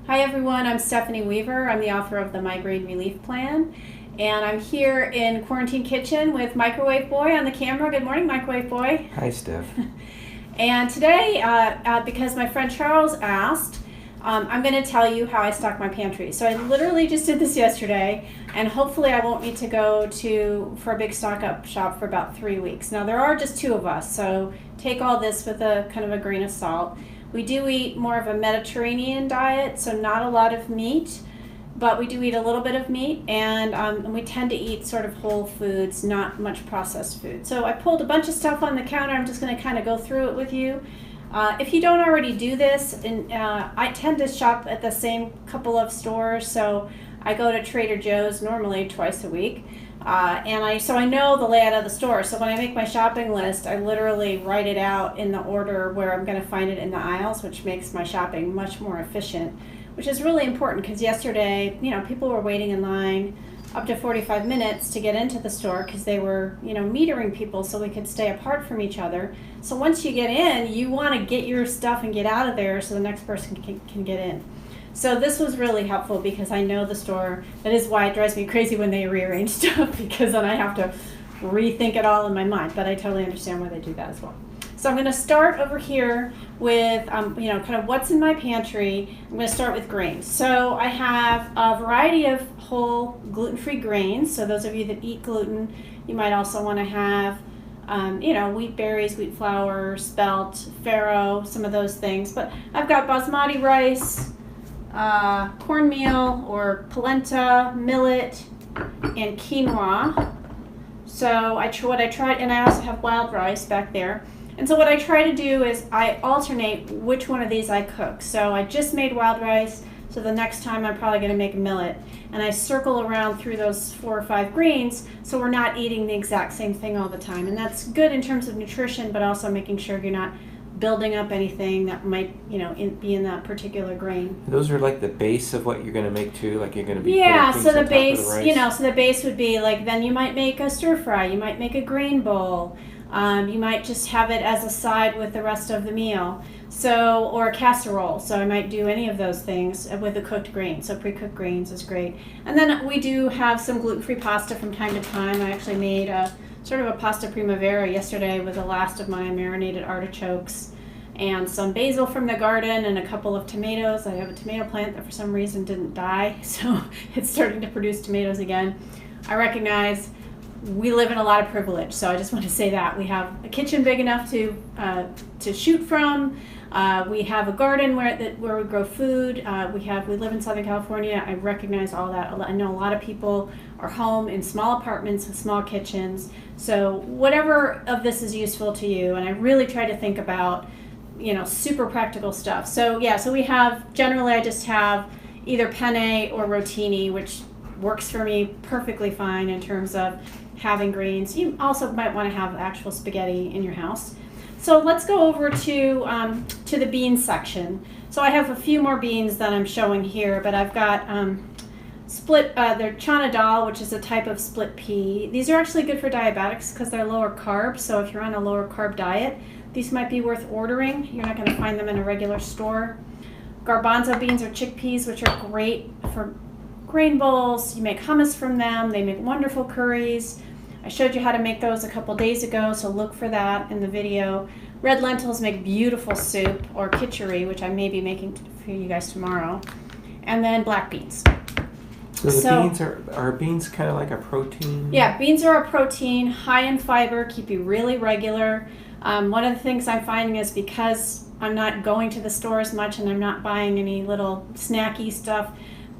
Hi everyone, I'm Stephanie Weaver. I'm the author of the Migraine Relief Plan, and I'm here in Quarantine Kitchen with Microwave Boy on the camera. Good morning, Microwave Boy. Hi, Steph. And today, because my friend Charles asked, I'm going to tell you how I stock my pantry. So I literally just did this yesterday, and hopefully I won't need to go for a big stock up shop for about 3 weeks. Now there are just 2 of us, so take all this with a kind of a grain of salt. We do eat more of a Mediterranean diet, so not a lot of meat, but we do eat a little bit of meat, and we tend to eat sort of whole foods, not much processed food. So I pulled a bunch of stuff on the counter. I'm just going to kind of go through it with you. If you don't already do this, and I tend to shop at the same couple of stores, so I go to Trader Joe's normally twice a week. So I know the layout of the store. So when I make my shopping list, I literally write it out in the order where I'm going to find it in the aisles, which makes my shopping much more efficient, which is really important because yesterday, people were waiting in line up to 45 minutes to get into the store because they were, metering people so we could stay apart from each other. So once you get in, you want to get your stuff and get out of there so the next person can get in. So this was really helpful because I know the store. That is why it drives me crazy when they rearrange stuff, because then I have to rethink it all in my mind. But I totally understand why they do that as well. So I'm going to start over here with, kind of what's in my pantry. I'm going to start with grains. So I have a variety of whole gluten-free grains. So those of you that eat gluten, you might also want to have, wheat berries, wheat flour, spelt, farro, some of those things. But I've got basmati rice, cornmeal or polenta, millet, and quinoa. So what I tried, and I also have wild rice back there. And so what I try to do is I alternate which one of these I cook. So I just made wild rice, so the next time I'm probably going to make millet. And I circle around through those 4 or 5 greens so we're not eating the exact same thing all the time. And that's good in terms of nutrition, but also making sure you're not building up anything that might, be in that particular grain. Those are like the base of what you're going to make too, like you're going to be so the base, so the base would be like, then you might make a stir fry, you might make a grain bowl, you might just have it as a side with the rest of the meal. So, or a casserole. So I might do any of those things with a cooked grain. So pre-cooked grains is great. And then we do have some gluten-free pasta from time to time. I actually made a sort of a pasta primavera yesterday with the last of my marinated artichokes and some basil from the garden and a couple of tomatoes. I have a tomato plant that for some reason didn't die, so it's starting to produce tomatoes again. I recognize we live in a lot of privilege, so I just want to say that. We have a kitchen big enough to shoot from. We have a garden where we grow food. We live in Southern California. I recognize all that. I know a lot of people are home in small apartments with small kitchens. So whatever of this is useful to you, and I really try to think about, super practical stuff. So we have, generally I just have either penne or rotini, which works for me perfectly fine in terms of having grains. You also might want to have actual spaghetti in your house. So let's go over to the beans section. So I have a few more beans that I'm showing here, but I've got they're chana dal, which is a type of split pea. These are actually good for diabetics because they're lower carb. So if you're on a lower carb diet, these might be worth ordering. You're not going to find them in a regular store. Garbanzo beans or chickpeas, which are great for grain bowls. You make hummus from them. They make wonderful curries. I showed you how to make those a couple days ago, so look for that in the video. Red lentils make beautiful soup, or kitchery, which I may be making for you guys tomorrow. And then black beans. So beans are beans kind of like a protein? Yeah, beans are a protein, high in fiber, keep you really regular. One of the things I'm finding is because I'm not going to the store as much and I'm not buying any little snacky stuff,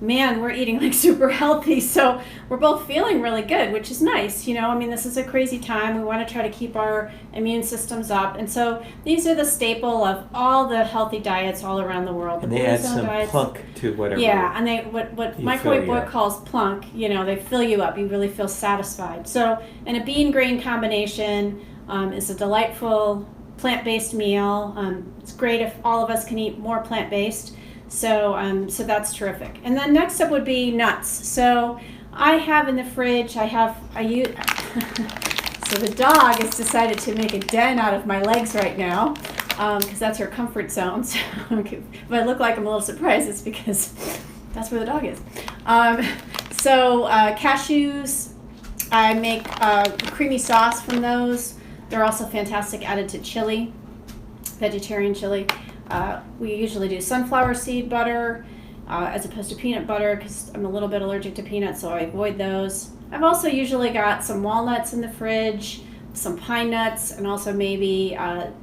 man, we're eating like super healthy, so we're both feeling really good, which is nice. This is a crazy time. We want to try to keep our immune systems up, and so these are the staple of all the healthy diets all around the world. And they add some plunk to whatever. Yeah, and they what Microwave Boy calls plunk. They fill you up. You really feel satisfied. So, and a bean grain combination is a delightful plant-based meal. It's great if all of us can eat more plant-based. So that's terrific. And then next up would be nuts. So I have in the fridge, I use, so the dog has decided to make a den out of my legs right now. because that's her comfort zone. So if I look like I'm a little surprised, it's because that's where the dog is. Cashews, I make creamy sauce from those. They're also fantastic added to chili, vegetarian chili. We usually do sunflower seed butter as opposed to peanut butter because I'm a little bit allergic to peanuts, so I avoid those. I've also usually got some walnuts in the fridge, some pine nuts, and also maybe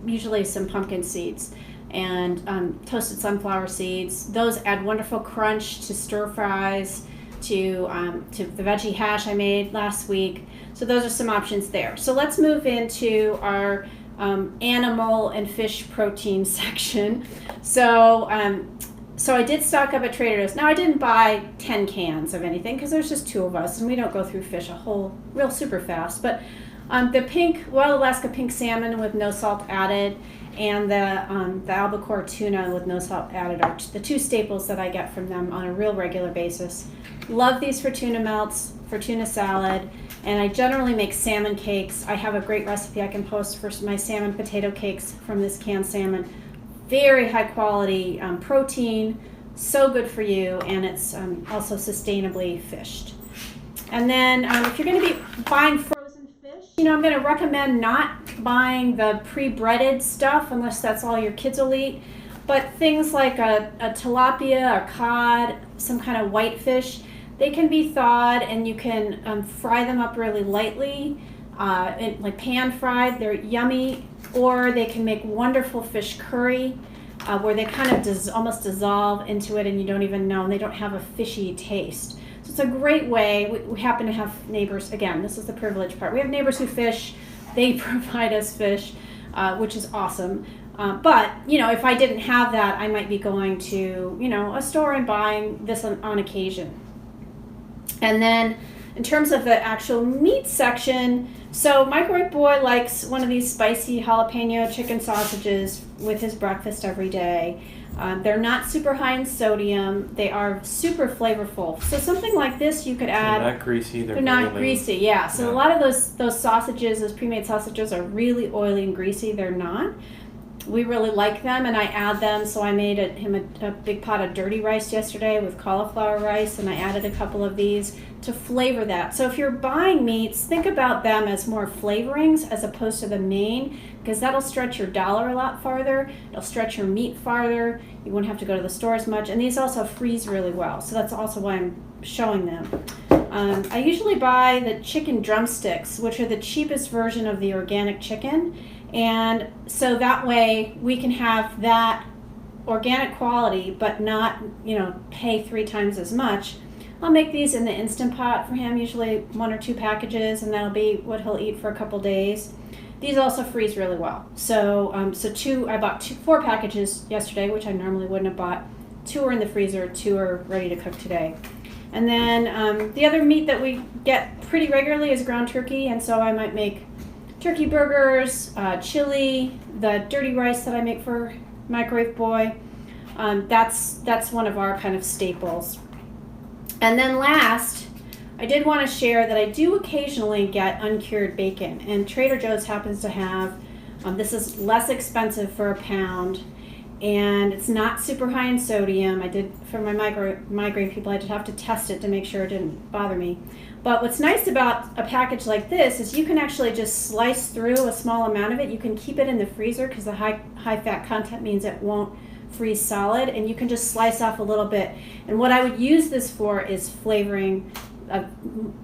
usually some pumpkin seeds and toasted sunflower seeds. Those add wonderful crunch to stir fries, to the veggie hash I made last week. So those are some options there. So let's move into our animal and fish protein section. So I did stock up at Trader Joe's. Now I didn't buy 10 cans of anything because there's just 2 of us and we don't go through fish real super fast. But the pink Wild Alaska pink salmon with no salt added and the albacore tuna with no salt added are the 2 staples that I get from them on a real regular basis. Love these for tuna melts, for tuna salad, and I generally make salmon cakes. I have a great recipe I can post for my salmon potato cakes from this canned salmon. Very high quality protein, so good for you, and it's also sustainably fished. And then if you're going to be buying frozen fish, I'm going to recommend not buying the pre-breaded stuff unless that's all your kids will eat. But things like a tilapia, a cod, some kind of white fish, they can be thawed and you can fry them up really lightly, like pan fried. They're yummy. Or they can make wonderful fish curry where they kind of almost dissolve into it and you don't even know, and they don't have a fishy taste. So it's a great way. We happen to have neighbors, again, this is the privileged part. We have neighbors who fish. They provide us fish, which is awesome. But, if I didn't have that, I might be going to, a store and buying this on occasion. And then in terms of the actual meat section, so Microwave Boy likes one of these spicy jalapeno chicken sausages with his breakfast every day. They're not super high in sodium. They are super flavorful. So something like this you could add. They're not greasy. They're not greasy, yeah. So a lot of those sausages, those pre-made sausages are really oily and greasy. They're not. We really like them, and I add them. So I made him a big pot of dirty rice yesterday with cauliflower rice, and I added a couple of these to flavor that. So if you're buying meats, think about them as more flavorings as opposed to the main, because that'll stretch your dollar a lot farther. It'll stretch your meat farther. You won't have to go to the store as much, and these also freeze really well. So that's also why I'm showing them. I usually buy the chicken drumsticks, which are the cheapest version of the organic chicken. And so that way we can have that organic quality, but not, pay 3 times as much. I'll make these in the Instant Pot for him, usually 1 or 2 packages, and that'll be what he'll eat for a couple days. These also freeze really well. So, I bought 4 packages yesterday, which I normally wouldn't have bought. 2 are in the freezer, 2 are ready to cook today. And then the other meat that we get pretty regularly is ground turkey, and so I might make turkey burgers, chili, the dirty rice that I make for Microwave Boy. That's one of our kind of staples. And then last, I did want to share that I do occasionally get uncured bacon, and Trader Joe's happens to have, this is less expensive for a pound, and it's not super high in sodium. I did, for my migraine people, I did have to test it to make sure it didn't bother me. But what's nice about a package like this is you can actually just slice through a small amount of it. You can keep it in the freezer because the high fat content means it won't freeze solid, and you can just slice off a little bit. And what I would use this for is flavoring a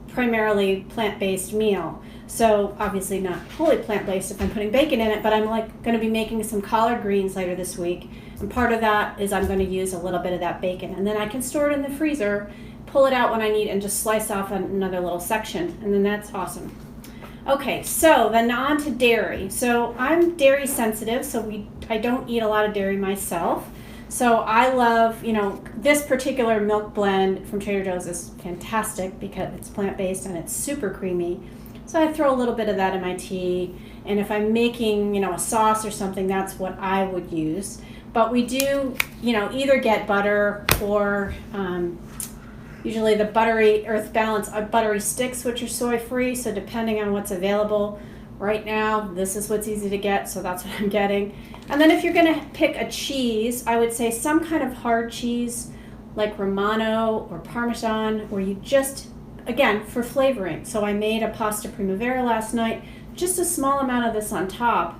primarily plant-based meal. So obviously not wholly plant-based if I'm putting bacon in it, but I'm going to be making some collard greens later this week. And part of that is I'm going to use a little bit of that bacon. And then I can store it in the freezer, pull it out when I need, and just slice off another little section. And then that's awesome. Okay, so then on to dairy. So I'm dairy sensitive, so I don't eat a lot of dairy myself. So I love, this particular milk blend from Trader Joe's is fantastic because it's plant-based and it's super creamy. So I throw a little bit of that in my tea. And if I'm making, a sauce or something, that's what I would use. But we do, either get butter or usually the buttery Earth Balance buttery sticks, which are soy-free. So depending on what's available, Right now, this is what's easy to get, so that's what I'm getting. And then if you're going to pick a cheese, I would say some kind of hard cheese like Romano or Parmesan, where you just, again, for flavoring. So I made a pasta primavera last night, just a small amount of this on top.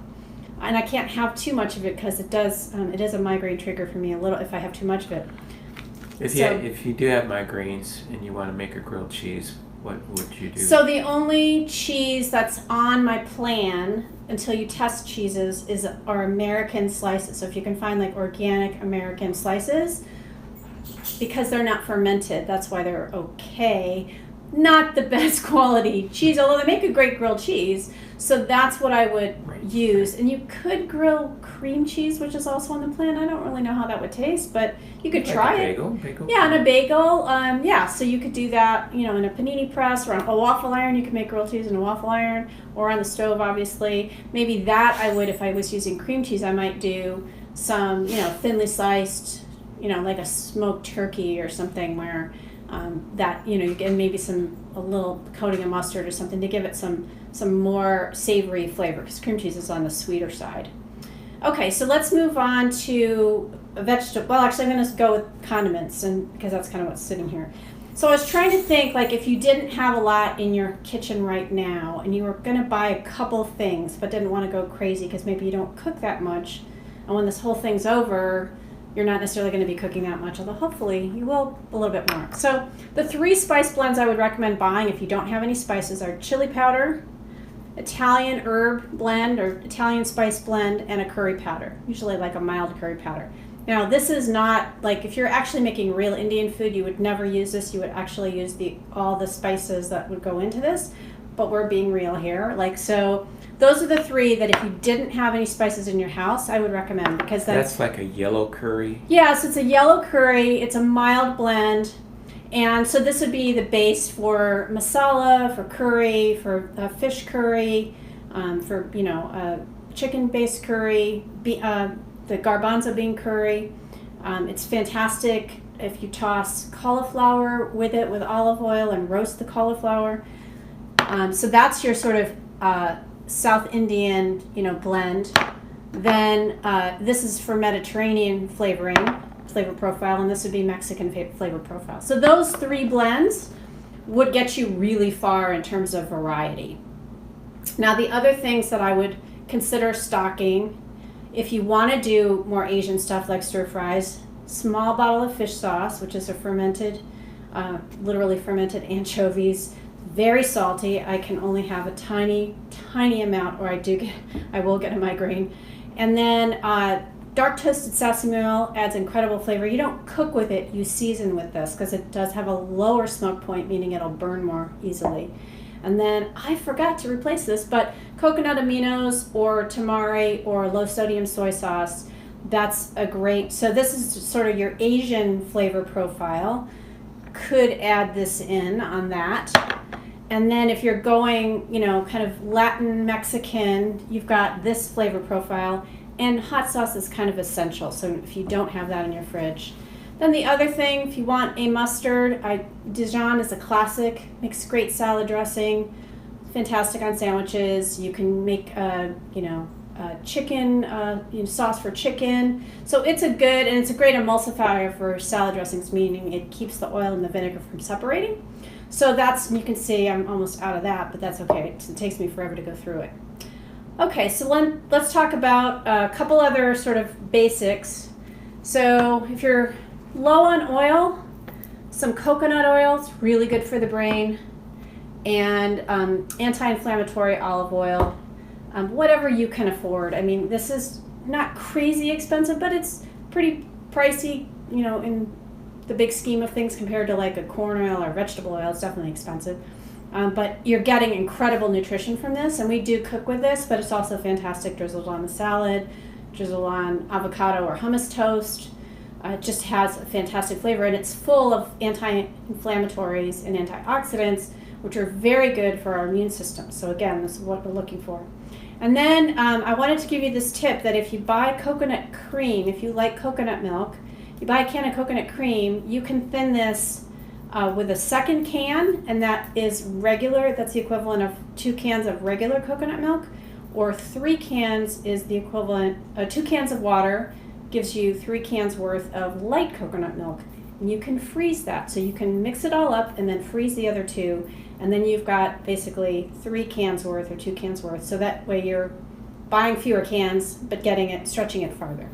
And I can't have too much of it because it is a migraine trigger for me a little if I have too much of it. If you do have migraines and you want to make a grilled cheese, what would you do? So the only cheese that's on my plan until you test cheeses are American slices. So if you can find like organic American slices, because they're not fermented, that's why they're okay. Not the best quality cheese, although they make a great grilled cheese. So that's what I would use. And you could grill cream cheese, which is also on the plan. I don't really know how that would taste, but you could try it. Bagel. Yeah, on a bagel. So you could do that, in a panini press or on a waffle iron. You could make grilled cheese in a waffle iron or on the stove, obviously. Maybe that I would, if I was using cream cheese, I might do some, thinly sliced, like a smoked turkey or something where that, you get maybe a little coating of mustard or something to give it some more savory flavor, because cream cheese is on the sweeter side. Okay, so let's move on to vegetable. Well, actually, I'm going to go with condiments, and because that's kind of what's sitting here. So I was trying to think, like, if you didn't have a lot in your kitchen right now, and you were going to buy a couple things, but didn't want to go crazy because maybe you don't cook that much, and when this whole thing's over, you're not necessarily going to be cooking that much, although hopefully you will a little bit more. So the 3 spice blends I would recommend buying if you don't have any spices are chili powder, Italian herb blend or Italian spice blend, and a curry powder, usually like a mild curry powder. Now this is not, like, if you're actually making real Indian food, you would never use this. You would actually use all the spices that would go into this, but we're being real here. So those are the 3 that if you didn't have any spices in your house, I would recommend, because that's like a yellow curry. Yeah, so it's a yellow curry. It's a mild blend. And so this would be the base for masala, for curry, for fish curry, for chicken-based curry, the garbanzo bean curry. It's fantastic if you toss cauliflower with it with olive oil and roast the cauliflower. So that's your sort of South Indian, blend. Then this is for Mediterranean flavor profile, and this would be Mexican flavor profile. So those 3 blends would get you really far in terms of variety. Now the other things that I would consider stocking, if you want to do more Asian stuff like stir fries, small bottle of fish sauce, which is a literally fermented anchovies, very salty. I can only have a tiny amount, or I will get a migraine. And then dark toasted sesame oil adds incredible flavor. You don't cook with it, you season with this, because it does have a lower smoke point, meaning it'll burn more easily. And then I forgot to replace this, but coconut aminos or tamari or low sodium soy sauce, that's a great, so this is sort of your Asian flavor profile. Could add this in on that. And then if you're going, kind of Latin, Mexican, you've got this flavor profile. And hot sauce is kind of essential, so if you don't have that in your fridge. Then the other thing, if you want a mustard, Dijon is a classic, makes great salad dressing, fantastic on sandwiches. You can make, chicken, sauce for chicken. So it's a great emulsifier for salad dressings, meaning it keeps the oil and the vinegar from separating. So you can see I'm almost out of that, but that's okay. It takes me forever to go through it. Okay, so let's talk about a couple other sort of basics. So if you're low on oil, some coconut oil is really good for the brain, and anti-inflammatory olive oil, whatever you can afford. I mean, this is not crazy expensive, but it's pretty pricey, in the big scheme of things compared to like a corn oil or vegetable oil. It's definitely expensive. But you're getting incredible nutrition from this, and we do cook with this, but it's also fantastic drizzled on the salad, drizzled on avocado or hummus toast. It just has a fantastic flavor, and it's full of anti-inflammatories and antioxidants, which are very good for our immune system. So again, this is what we're looking for. And then I wanted to give you this tip that if you buy coconut cream, if you like coconut milk, you buy a can of coconut cream, you can thin this with a second can, and that is regular. That's the equivalent of 2 cans of regular coconut milk, or 3 cans is the equivalent. 2 cans of water gives you 3 cans worth of light coconut milk. And you can freeze that, so you can mix it all up and then freeze the other 2, and then you've got basically 3 cans worth or 2 cans worth. So that way you're buying fewer cans, but stretching it farther.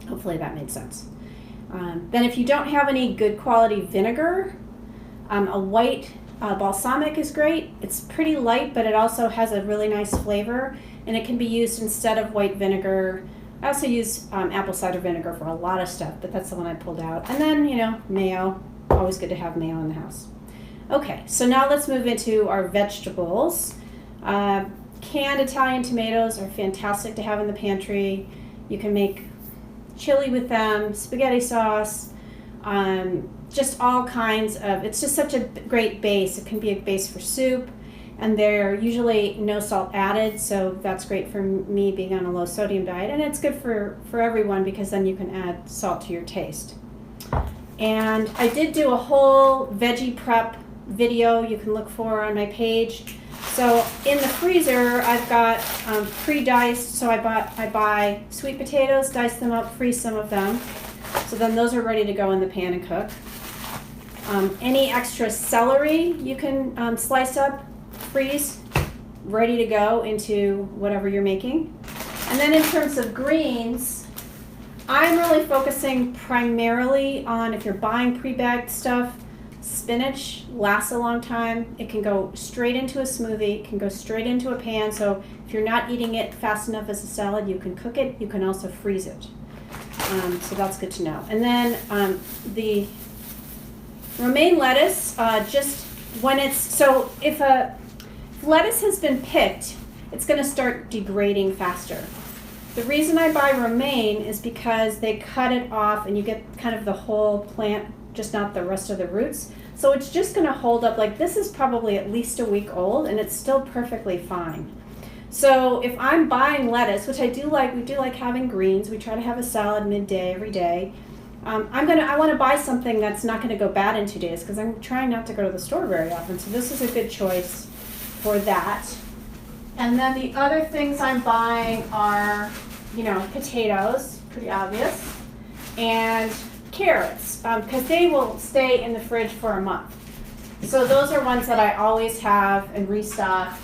Hopefully that made sense. Then if you don't have any good quality vinegar, a white balsamic is great. It's pretty light, but it also has a really nice flavor, and it can be used instead of white vinegar. I also use apple cider vinegar for a lot of stuff, but that's the one I pulled out. And then, mayo. Always good to have mayo in the house. Okay, so now let's move into our vegetables. Canned Italian tomatoes are fantastic to have in the pantry. You can make chili with them, spaghetti sauce, just all kinds of, it's just such a great base. It can be a base for soup, and they're usually no salt added, so that's great for me being on a low sodium diet, and it's good for everyone because then you can add salt to your taste. And I did do a whole veggie prep video you can look for on my page. So in the freezer, I've got pre-diced, so I buy sweet potatoes, dice them up, freeze some of them. So then those are ready to go in the pan and cook. Any extra celery you can slice up, freeze, ready to go into whatever you're making. And then in terms of greens, I'm really focusing primarily on, if you're buying pre-bagged stuff, spinach lasts a long time. It can go straight into a smoothie. It can go straight into a pan. So if you're not eating it fast enough as a salad, you can cook it. You can also freeze it. So that's good to know. And then the romaine lettuce, just when it's, so if lettuce has been picked, it's going to start degrading faster. The reason I buy romaine is because they cut it off and you get kind of the whole plant, just not the rest of the roots. So it's just going to hold up. Like, this is probably at least a week old and it's still perfectly fine. So if I'm buying lettuce, which I do like, we do like having greens. We try to have a salad midday every day. I want to buy something that's not going to go bad in 2 days because I'm trying not to go to the store very often. So this is a good choice for that. And then the other things I'm buying are, potatoes, pretty obvious, and carrots, because they will stay in the fridge for a month. So those are ones that I always have and restock.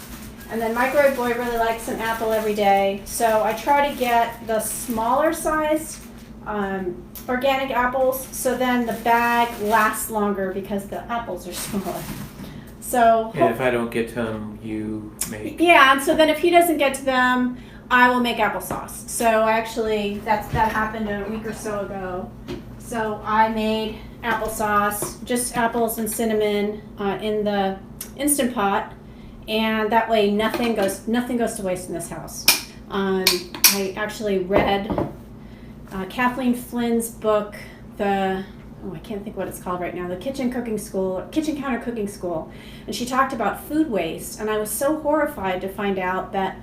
And then microwave boy really likes an apple every day, so I try to get the smaller size organic apples, so then the bag lasts longer because the apples are smaller. So and if I don't get to them, you make. Yeah, and so then if he doesn't get to them, I will make applesauce. So actually, that happened a week or so ago. So I made applesauce, just apples and cinnamon in the Instant Pot, and that way nothing goes to waste in this house. I actually read Kathleen Flynn's book, I can't think what it's called right now, the Kitchen Counter Cooking School, and she talked about food waste, and I was so horrified to find out that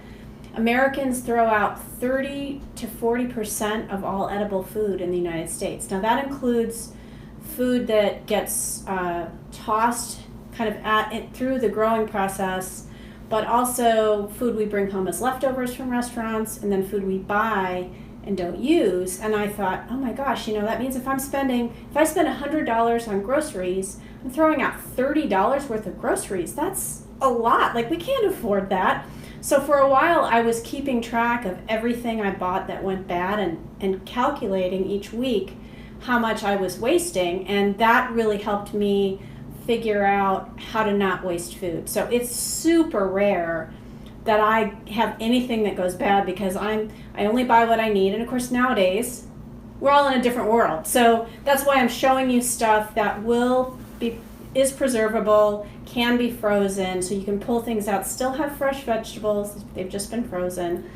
Americans throw out 30 to 40% of all edible food in the United States. Now that includes food that gets tossed kind of through the growing process, but also food we bring home as leftovers from restaurants, and then food we buy and don't use. And I thought, oh my gosh, that means if I spend $100 on groceries, I'm throwing out $30 worth of groceries. That's a lot. Like, we can't afford that. So for a while I was keeping track of everything I bought that went bad and calculating each week how much I was wasting, and that really helped me figure out how to not waste food. So it's super rare that I have anything that goes bad because I only buy what I need. And of course nowadays we're all in a different world. So that's why I'm showing you stuff that is preservable, can be frozen, so you can pull things out, still have fresh vegetables, they've just been frozen.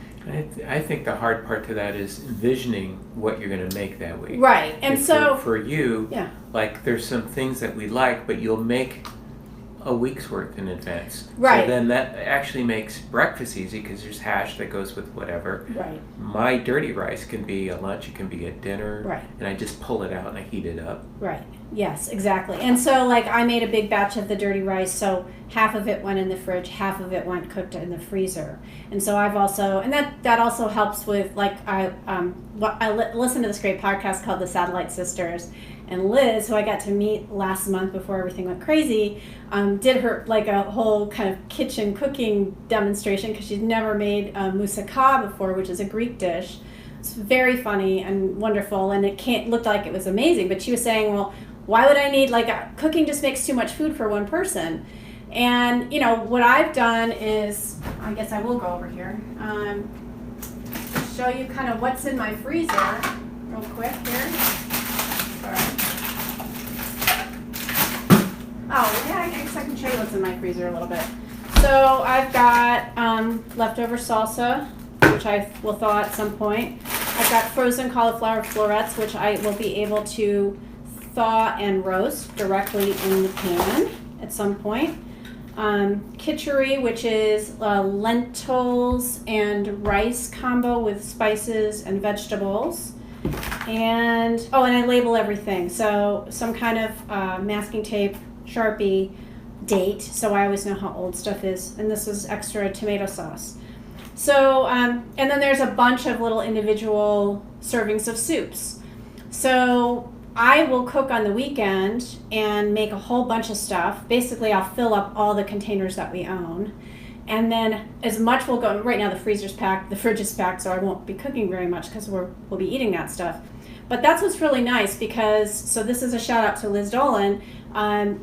I think the hard part to that is envisioning what you're going to make that week. Right, and so for you, yeah, like there's some things that we like, but you'll make a week's worth in advance. Right. So then that actually makes breakfast easy because there's hash that goes with whatever. Right. My dirty rice can be a lunch, it can be a dinner. Right. And I just pull it out and I heat it up. Right. Yes, exactly. And so, like, I made a big batch of the dirty rice, so half of it went in the fridge, half of it went cooked in the freezer. And so I've also, and that also helps with, like, I listened to this great podcast called The Satellite Sisters, and Liz, who I got to meet last month before everything went crazy, did her, like, a whole kind of kitchen cooking demonstration because she'd never made moussaka before, which is a Greek dish. It's very funny and wonderful, and it looked like it was amazing, but she was saying, well, why would I need, like, cooking just makes too much food for one person. And, you know, what I've done is, I guess I will go over here, show you kind of what's in my freezer real quick here. Sorry. Oh, yeah, I guess I can show you what's in my freezer a little bit. So I've got leftover salsa, which I will thaw at some point. I've got frozen cauliflower florets, which I will be able to thaw and roast directly in the pan at some point. Kitchery, which is lentils and rice combo with spices and vegetables. And I label everything. So some kind of masking tape, Sharpie, date, so I always know how old stuff is. And this is extra tomato sauce. So, and then there's a bunch of little individual servings of soups. So I will cook on the weekend and make a whole bunch of stuff. Basically, I'll fill up all the containers that we own. And then as much will go, right now the freezer's packed, the fridge is packed, so I won't be cooking very much because we'll be eating that stuff. But that's what's really nice because, so this is a shout out to Liz Dolan.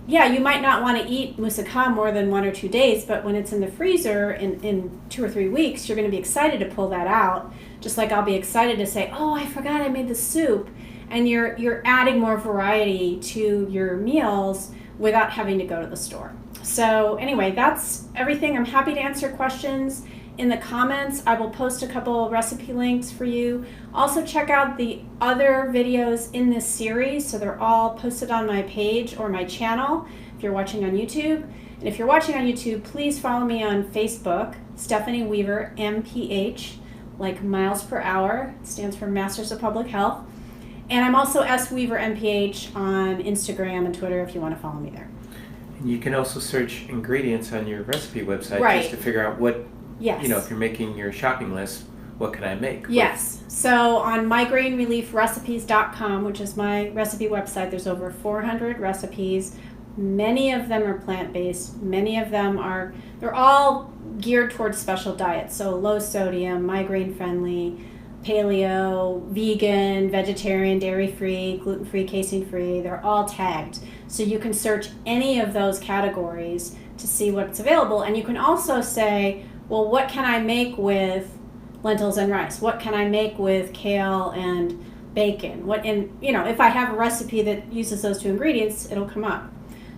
Yeah, you might not want to eat moussaka more than 1 or 2 days, but when it's in the freezer in 2 or 3 weeks, you're going to be excited to pull that out. Just like I'll be excited to say, oh, I forgot I made the soup. And you're adding more variety to your meals without having to go to the store. So anyway, that's everything. I'm happy to answer questions in the comments. I will post a couple recipe links for you. Also check out the other videos in this series. So they're all posted on my page or my channel if you're watching on YouTube. And if you're watching on YouTube, please follow me on Facebook, Stephanie Weaver, MPH, like miles per hour. It stands for Masters of Public Health. And I'm also S. Weaver MPH on Instagram and Twitter if you want to follow me there. And you can also search ingredients on your recipe website Right. just to figure out what, Yes. you know, if you're making your shopping list, what can I make? Yes. So on migrainereliefrecipes.com, which is my recipe website, there's over 400 recipes. Many of them are plant-based. Many of them they're all geared towards special diets. So low sodium, migraine-friendly, paleo, vegan, vegetarian, dairy-free, gluten-free, casein-free. They're all tagged. So you can search any of those categories to see what's available. And you can also say, well, what can I make with lentils and rice? What can I make with kale and bacon? If I have a recipe that uses those 2 ingredients, it'll come up.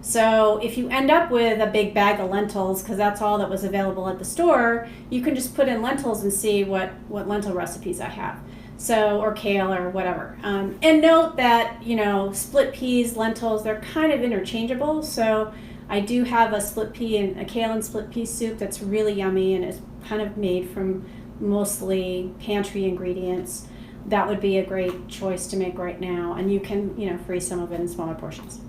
So if you end up with a big bag of lentils, because that's all that was available at the store, you can just put in lentils and see what lentil recipes I have. So, or kale or whatever. And note that, split peas, lentils, they're kind of interchangeable. So I do have a kale and split pea soup that's really yummy and is kind of made from mostly pantry ingredients. That would be a great choice to make right now. And you can, freeze some of it in smaller portions.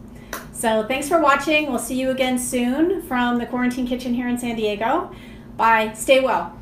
So thanks for watching. We'll see you again soon from the Quarantine Kitchen here in San Diego. Bye. Stay well.